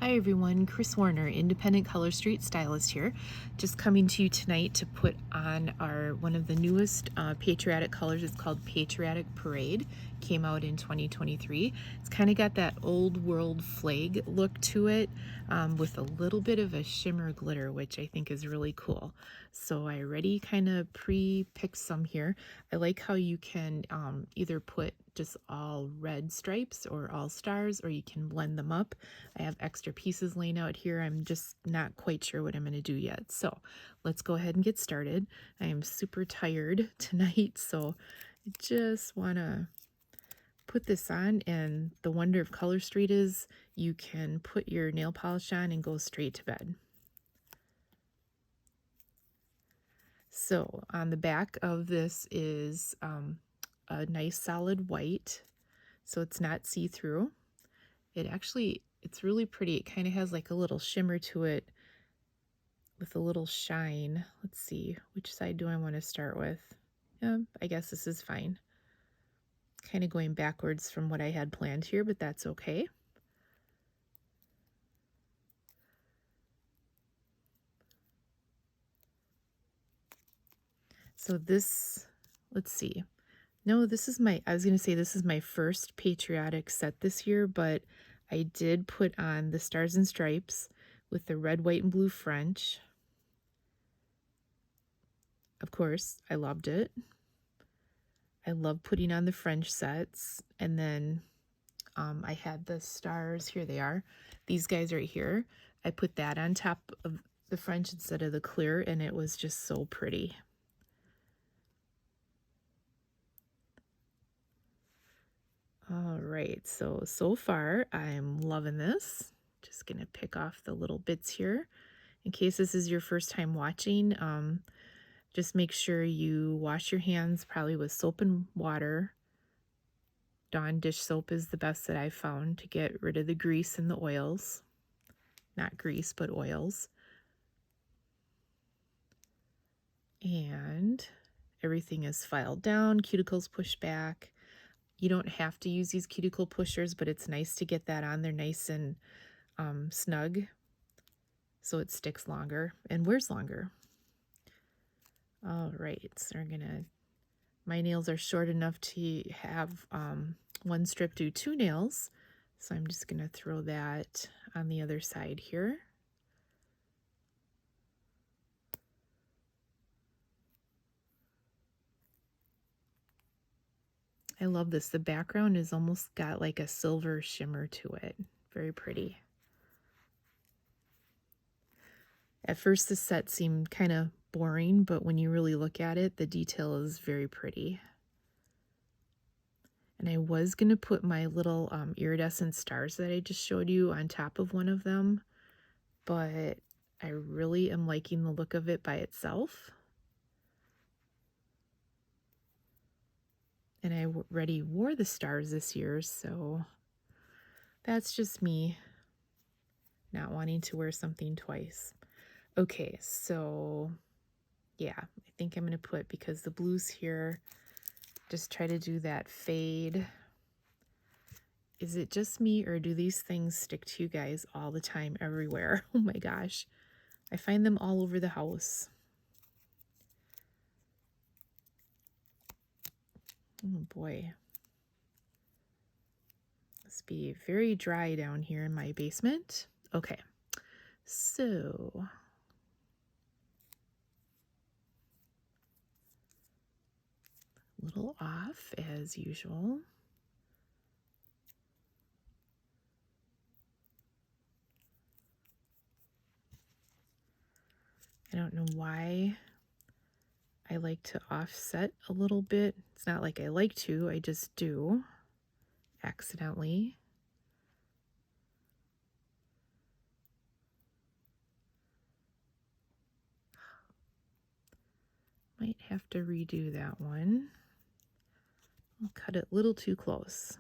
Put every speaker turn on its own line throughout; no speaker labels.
Hi everyone, ChrisWarner, Independent Color Street Stylist here. Just coming to you tonight to put on one of the newest patriotic colors. It's called Patriotic Parade. Came out in 2023. It's kind of got that old world flag look to it with a little bit of a shimmer glitter, which I think is really cool. So I already kind of pre-picked some here. I like how you can either put just all red stripes or all stars, or you can blend them up. I have extra pieces laying out here. I'm just not quite sure what I'm going to do yet. So let's go ahead and get started. I am super tired tonight, so I just want to put this on. And the wonder of Color Street is you can put your nail polish on and go straight to bed. So on the back of this is a nice solid white, so it's not see-through. It's really pretty. It kind of has like a little shimmer to it with a little shine. Let's see, which side do I want to start with? I guess this is fine. Kind of going backwards from what I had planned here, but that's okay. So this, let's see. No, this is I was going to say this is my first patriotic set this year, but I did put on the Stars and Stripes with the red, white, and blue French. Of course, I loved it. I love putting on the French sets. And then I had the stars. Here they are. These guys right here. I put that on top of the French instead of the clear, and it was just so pretty. All right, so far I'm loving this. Just gonna pick off the little bits here. In case this is your first time watching, just make sure you wash your hands probably with soap and water. Dawn dish soap is the best that I've found to get rid of the grease and the oils. Not grease, but oils. And everything is filed down, cuticles pushed back. You don't have to use these cuticle pushers, but it's nice to get that on there nice and snug so it sticks longer and wears longer. All right, so my nails are short enough to have one strip do 2 nails, so I'm just gonna throw that on the other side here. I love this. The background is almost got like a silver shimmer to it. Very pretty. At first the set seemed kind of boring, but when you really look at it, the detail is very pretty. And I was going to put my little iridescent stars that I just showed you on top of one of them, but I really am liking the look of it by itself. And I already wore the stars this year, so that's just me not wanting to wear something twice. Okay, so yeah, I think I'm going to put, because the blues here, just try to do that fade. Is it just me, or do these things stick to you guys all the time, everywhere? Oh my gosh. I find them all over the house. Oh boy. Must be very dry down here in my basement. Okay, so a little off as usual. I don't know why I like to offset a little bit. It's not like I like to, I just do accidentally. Might have to redo that one. I'll cut it a little too close.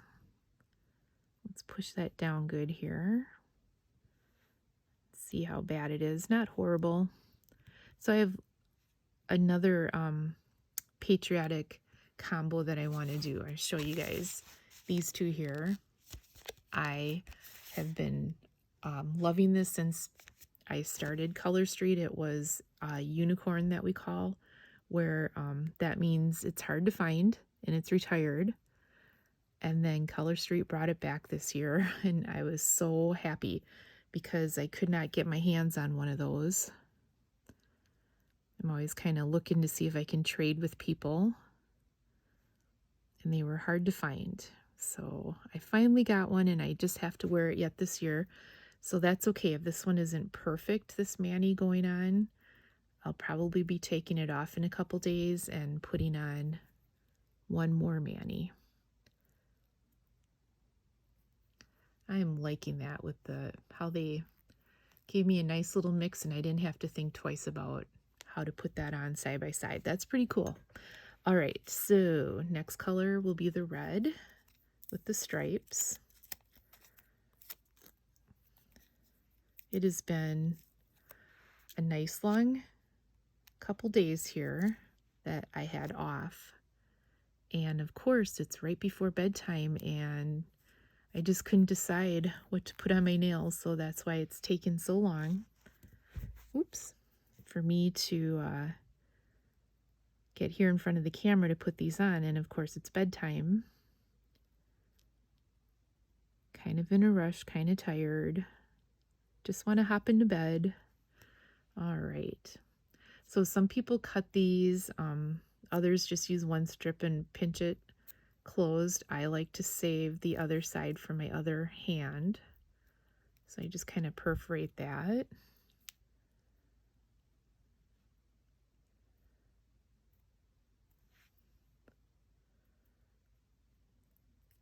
Let's push that down good here. See how bad it is. Not horrible. So I have another patriotic combo that I want to do. I'll show you guys these two here. I have been Loving this since I started Color Street. It was a unicorn that we call, where that means it's hard to find and it's retired. And then Color Street brought it back this year, and I was so happy because I could not get my hands on one of those. I'm always kind of looking to see if I can trade with people, and they were hard to find. So I finally got one, and I just have to wear it yet this year. So that's okay. If this one isn't perfect, this mani going on, I'll probably be taking it off in a couple days and putting on one more mani. I am liking that with how they gave me a nice little mix, and I didn't have to think twice about how to put that on side by side. That's pretty cool. All right, so next color will be the red with the stripes. It has been a nice long couple days here that I had off. And of course, it's right before bedtime, and I just couldn't decide what to put on my nails, so that's why it's taken so long. Oops. For me to get here in front of the camera to put these on, and of course it's bedtime. Kind of in a rush, kind of tired. Just want to hop into bed. All right. So some people cut these, others just use one strip and pinch it closed. I like to save the other side for my other hand. So I just kind of perforate that.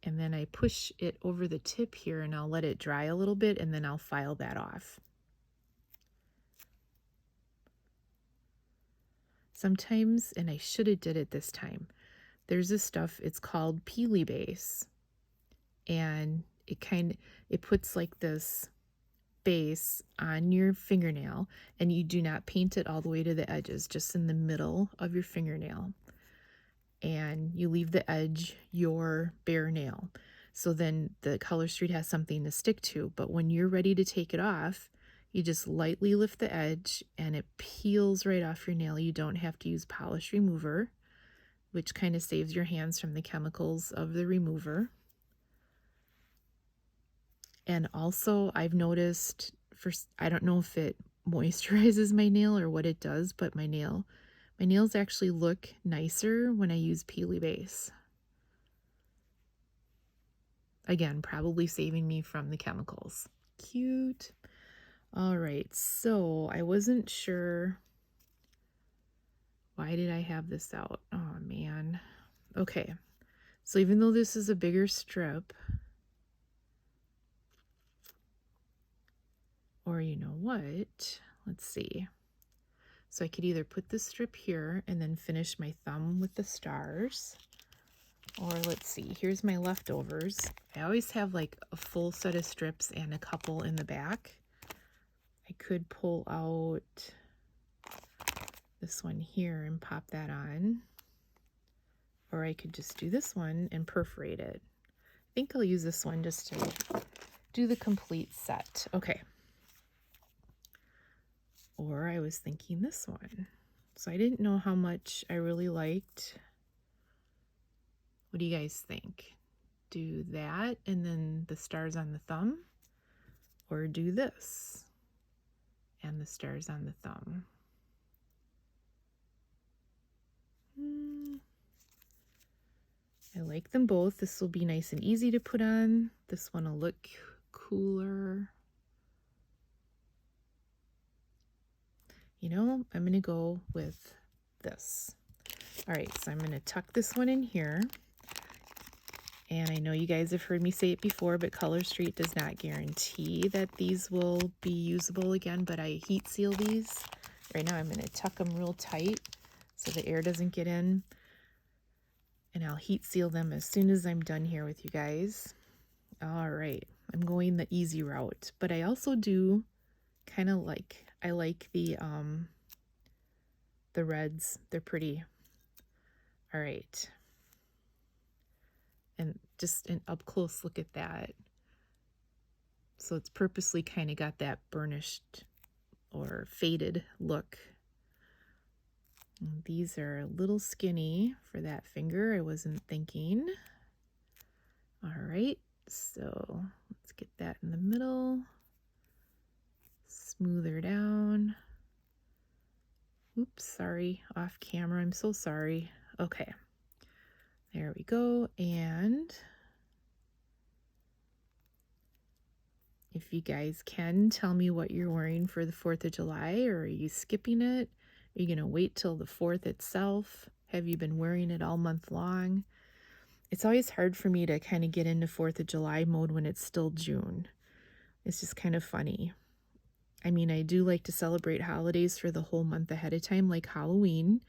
And then I push it over the tip here, and I'll let it dry a little bit, and then I'll file that off. Sometimes, and I should have did it this time, there's this stuff, it's called peely base, and it puts like this base on your fingernail, and you do not paint it all the way to the edges, just in the middle of your fingernail, and you leave the edge your bare nail. So then the Color Street has something to stick to, but when you're ready to take it off, you just lightly lift the edge and it peels right off your nail. You don't have to use polish remover, which kind of saves your hands from the chemicals of the remover. And also I've noticed, I don't know if it moisturizes my nail or what it does, but my nails actually look nicer when I use peely base. Again, probably saving me from the chemicals. Cute. All right, so I wasn't sure. Why did I have this out? Oh, man. Okay, so even though this is a bigger strip, or you know what? Let's see. So I could either put this strip here and then finish my thumb with the stars, or let's see, here's my leftovers. I always have like a full set of strips and a couple in the back. I could pull out this one here and pop that on, or I could just do this one and perforate it. I think I'll use this one just to do the complete set. Okay. Or I was thinking this one. So I didn't know how much I really liked. What do you guys think? Do that and then the stars on the thumb, or do this and the stars on the thumb? I like them both. This will be nice and easy to put on. This one will look cooler. You know, I'm going to go with this. All right, so I'm going to tuck this one in here. And I know you guys have heard me say it before, but Color Street does not guarantee that these will be usable again, but I heat seal these. Right now I'm going to tuck them real tight so the air doesn't get in. And I'll heat seal them as soon as I'm done here with you guys. All right, I'm going the easy route, but I also do kind of like, I like the reds. They're pretty. All right. And just an up close look at that. So it's purposely kind of got that burnished or faded look. And these are a little skinny for that finger. I wasn't thinking. All right, so let's get that in the middle. Smooth her down. Oops, sorry, off camera. I'm so sorry. Okay, there we go. And if you guys can, tell me what you're wearing for the 4th of July, or are you skipping it? Are you going to wait till the 4th itself? Have you been wearing it all month long? It's always hard for me to kind of get into 4th of July mode when it's still June. It's just kind of funny. I mean, I do like to celebrate holidays for the whole month ahead of time, like Halloween.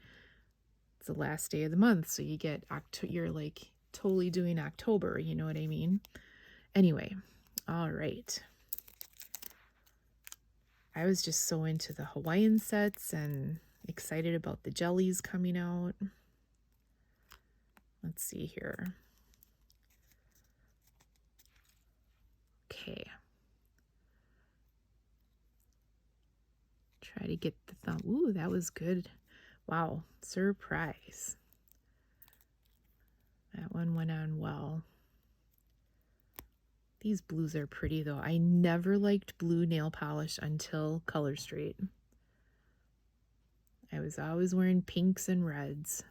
It's the last day of the month, so you get you're like totally doing October, you know what I mean? Anyway, all right. I was just so into the Hawaiian sets and excited about the jellies coming out. Let's see here. Okay. Try to get the thumb. Ooh, that was good. Wow, surprise. That one went on well. These blues are pretty though. I never liked blue nail polish until Color Street. I was always wearing pinks and reds.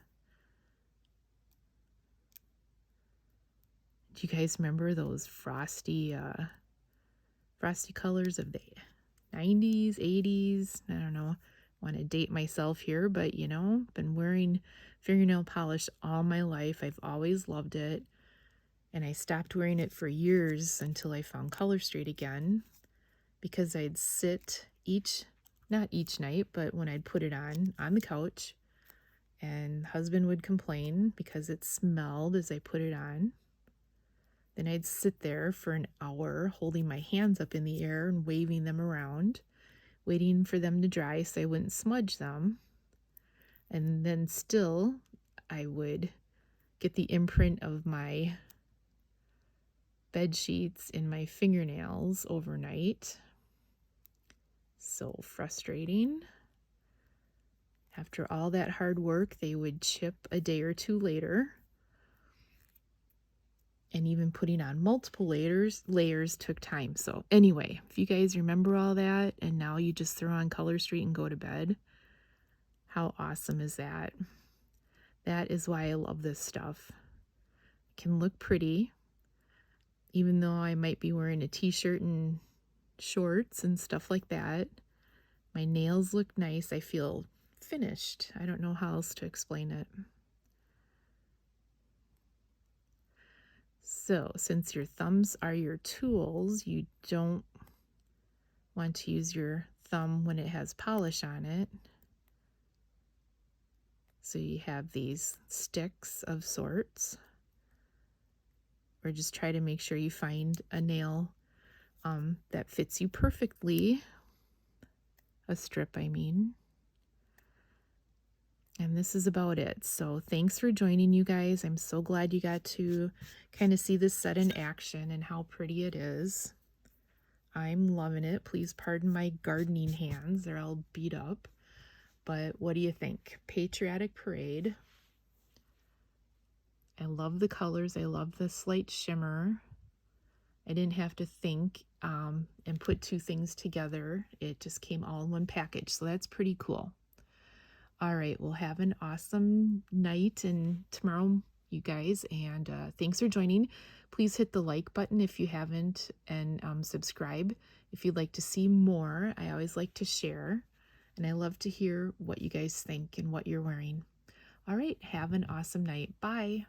Do you guys remember those frosty colors of the 90s, 80s? I don't know. I want to date myself here, but you know, been wearing fingernail polish all my life. I've always loved it. And I stopped wearing it for years until I found Color Street again, because I'd sit not each night, but when I'd put it on the couch, and husband would complain because it smelled as I put it on. Then I'd sit there for an hour holding my hands up in the air and waving them around, waiting for them to dry so I wouldn't smudge them. And then still I would get the imprint of my bed sheets in my fingernails overnight. So frustrating. After all that hard work, they would chip a day or two later. And even putting on multiple layers took time. So anyway, if you guys remember all that and now you just throw on Color Street and go to bed, how awesome is that? That is why I love this stuff. It can look pretty, even though I might be wearing a t-shirt and shorts and stuff like that. My nails look nice. I feel finished. I don't know how else to explain it. So since your thumbs are your tools, you don't want to use your thumb when it has polish on it. So you have these sticks of sorts, or just try to make sure you find a nail that fits you perfectly. A strip, I mean. And this is about it. So thanks for joining, you guys. I'm so glad you got to kind of see this set in action and how pretty it is. I'm loving it. Please pardon my gardening hands. They're all beat up. But what do you think? Patriotic Parade. I love the colors. I love the slight shimmer. I didn't have to think and put two things together. It just came all in one package. So that's pretty cool. All right, well, have an awesome night and tomorrow, you guys, and thanks for joining. Please hit the like button if you haven't, and subscribe if you'd like to see more. I always like to share, and I love to hear what you guys think and what you're wearing. All right, have an awesome night. Bye.